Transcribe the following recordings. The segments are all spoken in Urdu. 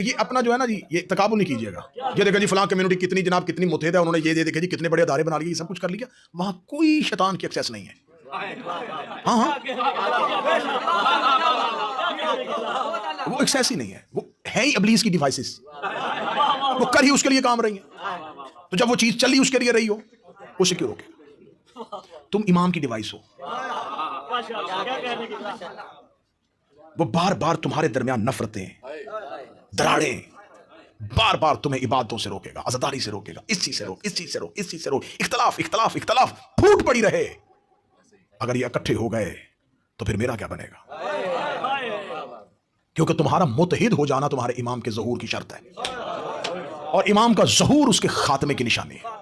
یہ اپنا جو ہے نا جی یہ تکابر نہیں کیجیے گا. یہ دیکھیں جی فلاں کمیونٹی کتنی جناب کتنی متحد ہے, انہوں نے یہ دیکھیں جی کتنے بڑے ادارے بنا لیے, یہ سب کچھ کر لیا. وہاں کوئی شیطان کی ایکسیس نہیں ہے. ہاں ہاں وہ ایکسیس ہی نہیں ہے, وہ ہے ہی ابلیس کی ڈیوائسز, وہ کر ہی اس کے لیے کام رہی ہیں. تو جب وہ چیز چلی اس کے لیے رہی ہو, اسے کیوں روکے؟ تم امام کی ڈیوائس ہو, وہ بار بار تمہارے درمیان نفرتیں دراڑیں بار بار تمہیں عبادتوں سے روکے گا, عزاداری سے روکے گا, اس چیز سے روک, اس چیز سے روک, اس چیز سے روک, اختلاف اختلاف اختلاف پھوٹ پڑی رہے. اگر یہ اکٹھے ہو گئے تو پھر میرا کیا بنے گا؟ کیونکہ تمہارا متحد ہو جانا تمہارے امام کے ظہور کی شرط ہے, اور امام کا ظہور اس کے خاتمے کی نشانی ہے.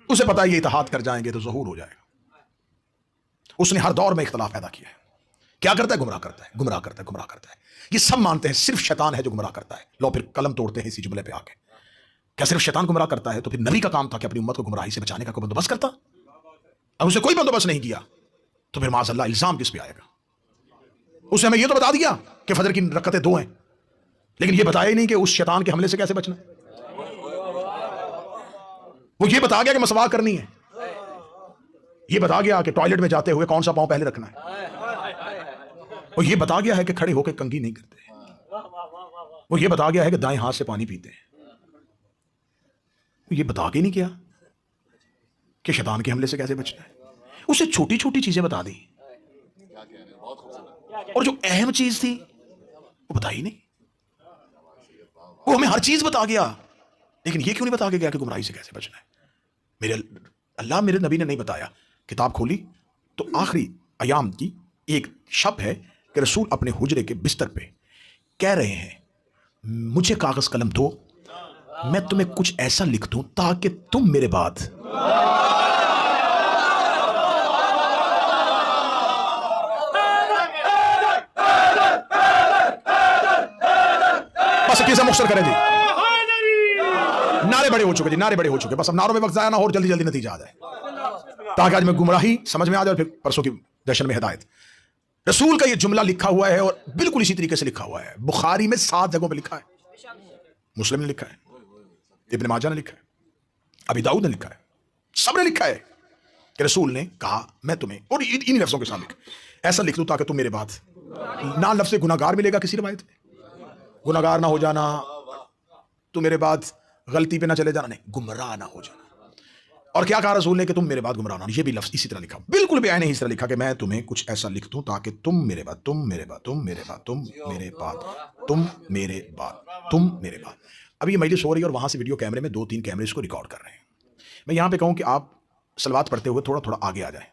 اسے پتا ہے یہ اتحاد کر جائیں گے تو ظہور ہو جائے گا. اس نے ہر دور میں اختلاف پیدا کیا ہے. کیا کرتا ہے؟ گمراہ کرتا ہے, گمراہ کرتا ہے, گمراہ کرتا ہے. یہ سب مانتے ہیں صرف شیطان ہے جو گمراہ کرتا ہے. لو پھر قلم توڑتے ہیں اسی جملے پہ آ کے. کیا صرف شیطان گمراہ کرتا ہے؟ تو پھر نبی کا کام تھا کہ اپنی امت کو گمراہی سے بچانے کا کوئی بندوبست کرتا. اب اسے کوئی بندوبست نہیں کیا تو پھر معاذ اللہ الزام کس پہ آئے گا؟ اسے ہمیں یہ تو بتا دیا کہ فجر کی رکعتیں 2 ہیں, لیکن یہ بتایا ہی نہیں کہ اس شیطان کے حملے سے کیسے بچنا. وہ یہ بتا گیا کہ مسواک کرنی ہے, یہ بتا گیا کہ ٹوائلٹ میں جاتے ہوئے کون سا پاؤں پہلے رکھنا ہے, وہ یہ بتا گیا ہے کہ کھڑے ہو کے کنگھی نہیں کرتے, وہ یہ بتا گیا ہے کہ دائیں ہاتھ سے پانی پیتے ہیں. یہ بتا کے نہیں کیا کہ شیطان کے حملے سے کیسے بچنا ہے. اسے چھوٹی چھوٹی چیزیں بتا دی, اور جو اہم چیز تھی وہ بتائی نہیں. وہ ہمیں ہر چیز بتا گیا, لیکن یہ کیوں نہیں بتا کے گیا کہ گمراہی سے کیسے بچنا ہے. میرے اللہ میرے نبی نے نہیں بتایا. کتاب کھولی تو آخری ایام کی ایک شب ہے کہ رسول اپنے حجرے کے بستر پہ کہہ رہے ہیں مجھے کاغذ قلم دو, میں تمہیں کچھ ایسا لکھ دوں تاکہ تم میرے بعد بس کیسا مختصر کریں جی. نعرے بڑے ہو چکے جی, نعرے بڑے ہو چکے, بس اب نعروں میں وقت ضائع نہ ہو اور جلدی جلدی نتیجہ آ جائے تاکہ آج میں گمراہی سمجھ میں آ جائے اور پھر پرسوں کی جشن میں ہدایت. رسول کا یہ جملہ لکھا ہوا ہے اور بالکل اسی طریقے سے لکھا ہوا ہے. بخاری میں 7 جگہوں پہ لکھا ہے, مسلم نے لکھا ہے, ابن ماجہ نے لکھا ہے, ابی داؤد نے لکھا ہے, سب نے لکھا ہے کہ رسول نے کہا میں تمہیں, اور انہی لفظوں کے ساتھ ایسا لکھ دوں تاکہ تم میرے بعد نہ لفظ گناہگار ملے گا کسی روایت میں, گناہگار نہ ہو جانا, تو میرے بعد غلطی پہ نہ چلے جانا, نہیں گمراہ نہ ہو جانا. اور کیا کہا رسول نے کہ تم میرے بعد گمراہ نہ ہونا, یہ بھی لفظ اسی طرح لکھا, بالکل بھی نہیں اس طرح لکھا کہ میں تمہیں کچھ ایسا لکھ دوں تاکہ تم میرے بعد, تم میرے بعد, تم میرے بعد, تم میرے بعد, تم میرے بعد, تم میرے بعد. اب یہ مجلس ہو رہی ہے اور وہاں سے ویڈیو کیمرے میں 2-3 کیمرے اس کو ریکارڈ کر رہے ہیں. میں یہاں پہ کہوں کہ آپ صلوات پڑھتے ہوئے تھوڑا تھوڑا آگے آ جائیں,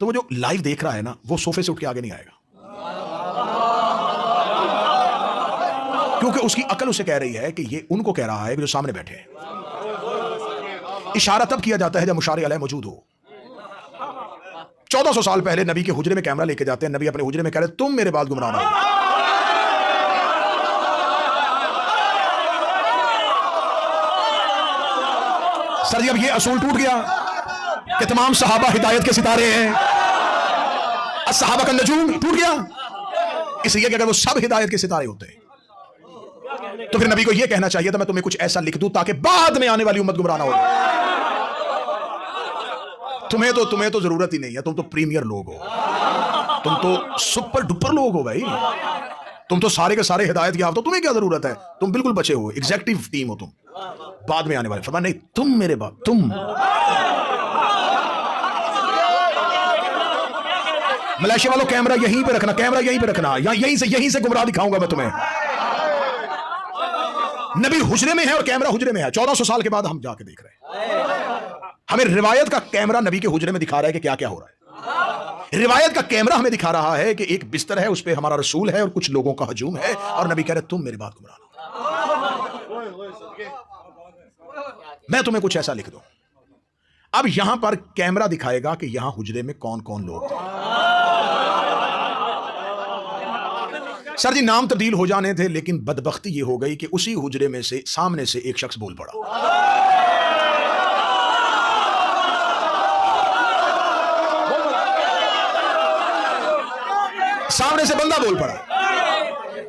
تو وہ جو لائیو دیکھ رہا ہے نا وہ صوفے سے اٹھ کے آگے نہیں آئے گا, کیونکہ اس کی عقل اسے کہہ رہی ہے کہ یہ ان کو کہہ رہا ہے کہ جو سامنے بیٹھے ہیں. اشارہ تب کیا جاتا ہے جب مشار علیہ موجود ہو. 1400 سال پہلے نبی کے حجرے میں کیمرہ لے کے جاتے ہیں, نبی اپنے حجرے میں کہہ رہے تم میرے بعد گمراہ نہ ہو. سر جی اب یہ اصول ٹوٹ گیا کہ تمام صحابہ ہدایت کے ستارے ہیں, صحابہ کا نجوم ٹوٹ گیا, اس لیے کہ اگر وہ سب ہدایت کے ستارے ہوتے ہیں تو پھر نبی کو یہ کہنا چاہیے تھا میں تمہیں کچھ ایسا لکھ دوں تاکہ بعد میں آنے والی امت گمراہ نہ ہو. تمہیں تو ضرورت ہی نہیں ہے, تم تو پریمیئر لوگ ہو, تم تو سپر ڈپر لوگ ہو بھائی, تم تو سارے کے سارے ہدایت یافتہ ہو, تمہیں کیا ضرورت ہے, تم بالکل بچے ہو, ایگزیکٹو ٹیم ہو تم, بعد میں آنے والے. فرمایا نہیں تم میرے بعد, تم. ملائیشیا والوں کیمرہ یہیں پہ رکھنا, کیمرہ یہیں پہ رکھنا, یہیں سے گمراہ دکھاؤں گا میں تمہیں. نبی حجرے میں ہے اور کیمرہ حجرے میں ہے, 1400 سال کے بعد ہم جا کے دیکھ رہے ہیں. ہمیں روایت کا کیمرہ نبی کے حجرے میں دکھا رہا ہے کہ کیا کیا ہو رہا ہے. روایت کا کیمرہ ہمیں دکھا رہا ہے کہ ایک بستر ہے, اس پہ ہمارا رسول ہے اور کچھ لوگوں کا ہجوم ہے, اور نبی کہہ رہے تم میرے بعد گمراہ نہ ہو, میں تمہیں کچھ ایسا لکھ دوں. اب یہاں پر کیمرہ دکھائے گا کہ یہاں حجرے میں کون کون لوگ تھے. سر جی نام تبدیل ہو جانے تھے, لیکن بدبختی یہ ہو گئی کہ اسی حجرے میں سے سامنے سے ایک شخص بول پڑا. سامنے سے بندہ بول پڑا.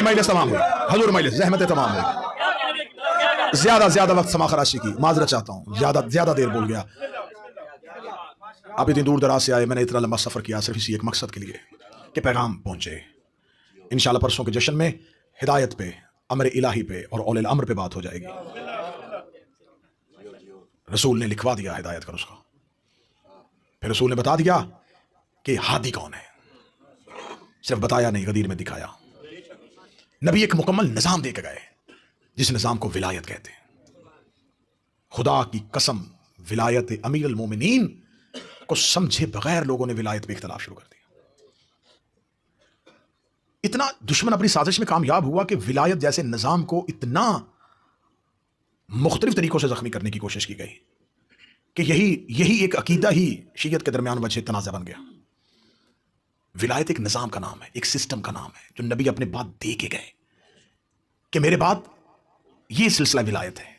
نہیں مجلس تمام ہوئی حضور مجلس زحمتیں تمام ہوئی زیادہ وقت سما خراشی کی معذرت چاہتا ہوں زیادہ دیر بول گیا آپ اتنی دور دراز سے آئے میں نے اتنا لمبا سفر کیا صرف اسی ایک مقصد کے لیے کہ پیغام پہنچے انشاءاللہ پرسوں کے جشن میں ہدایت پہ امر الہی پہ اور اولل الامر پہ بات ہو جائے گی رسول نے لکھوا دیا ہدایت کا نسخہ پھر رسول نے بتا دیا کہ ہادی کون ہے صرف بتایا نہیں غدیر میں دکھایا نبی ایک مکمل نظام دے کے گئے جس نظام کو ولایت کہتے ہیں خدا کی قسم ولایت امیر المومنین کو سمجھے بغیر لوگوں نے ولایت پہ اختلاف شروع کر دیا اتنا دشمن اپنی سازش میں کامیاب ہوا کہ ولایت جیسے نظام کو اتنا مختلف طریقوں سے زخمی کرنے کی کوشش کی گئی کہ یہی ایک عقیدہ ہی شیعت کے درمیان وجہ تنازع بن گیا ولایت ایک نظام کا نام ہے ایک سسٹم کا نام ہے جو نبی اپنے بعد دے کے گئے کہ میرے بعد یہ سلسلہ ولایت ہے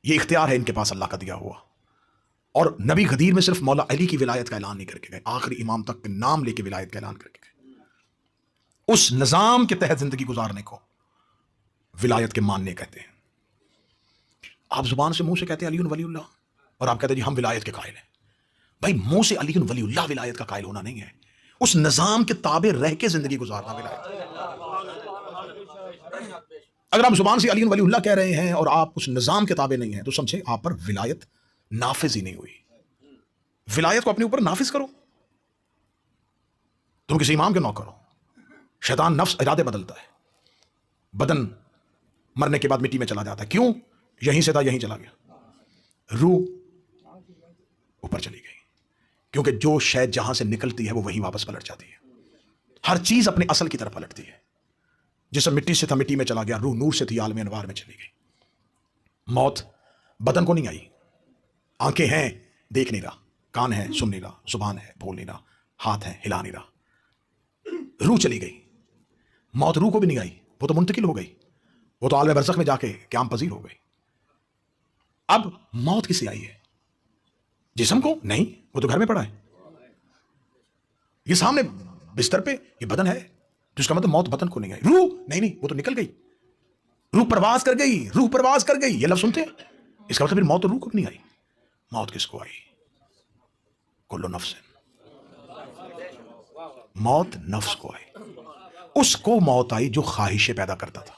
یہ اختیار ہے ان کے پاس اللہ کا دیا ہوا اور نبی غدیر میں صرف مولا علی کی ولایت کا اعلان نہیں کر کے گئے آخری امام تک کے نام لے کے ولایت کا اعلان کر کے گئے اس نظام کے تحت زندگی گزارنے کو ولایت کے ماننے کہتے ہیں آپ زبان سے منہ سے کہتے ہیں علی ولی اللہ اور آپ کہتے ہیں جی ہم ولایت کے قائل ہیں بھائی منہ سے علی ولی اللہ ولایت کا قائل ہونا نہیں ہے اس نظام کے تابع رہ کے زندگی گزارنا ولایت اگر آپ زبان سے علی ولی اللہ کہہ رہے ہیں اور آپ اس نظام کے تابع نہیں ہیں تو سمجھیں آپ پر ولایت نافذ ہی نہیں ہوئی ولایت کو اپنے اوپر نافذ کرو تم کسی امام کے نوکر ہو شیطان نفس ارادے بدلتا ہے بدن مرنے کے بعد مٹی میں چلا جاتا ہے کیوں یہیں سے تھا یہیں چلا گیا روح اوپر چلی گئی کیونکہ جو شے جہاں سے نکلتی ہے وہ وہیں واپس پلٹ جاتی ہے ہر چیز اپنے اصل کی طرف پلٹتی ہے جسم مٹی سے تھا مٹی میں چلا گیا روح نور سے تھی عالم انوار میں چلی گئی موت بدن کو نہیں آئی آنکھیں ہیں دیکھ نہیں رہا کان ہے سن نہیں رہا زبان ہے بول نہیں رہا ہاتھ ہے ہلا نہیں رہا روح چلی گئی موت روح کو بھی نہیں آئی وہ تو منتقل ہو گئی وہ تو عالم برزخ میں جا کے قیام پذیر ہو گئی اب موت کسے آئی ہے جسم کو نہیں وہ تو گھر میں پڑا ہے یہ سامنے بستر پہ یہ بدن ہے تو اس کا مطلب موت بدن کو نہیں آئی روح نہیں وہ تو نکل گئی روح پرواز کر گئی یہ لفظ سنتے ہیں اس کا مطلب پھر موت روح کو نہیں آئی موت کس کو آئی کل نفس موت نفس کو آئی اس کو موت آئی جو خواہشیں پیدا کرتا تھا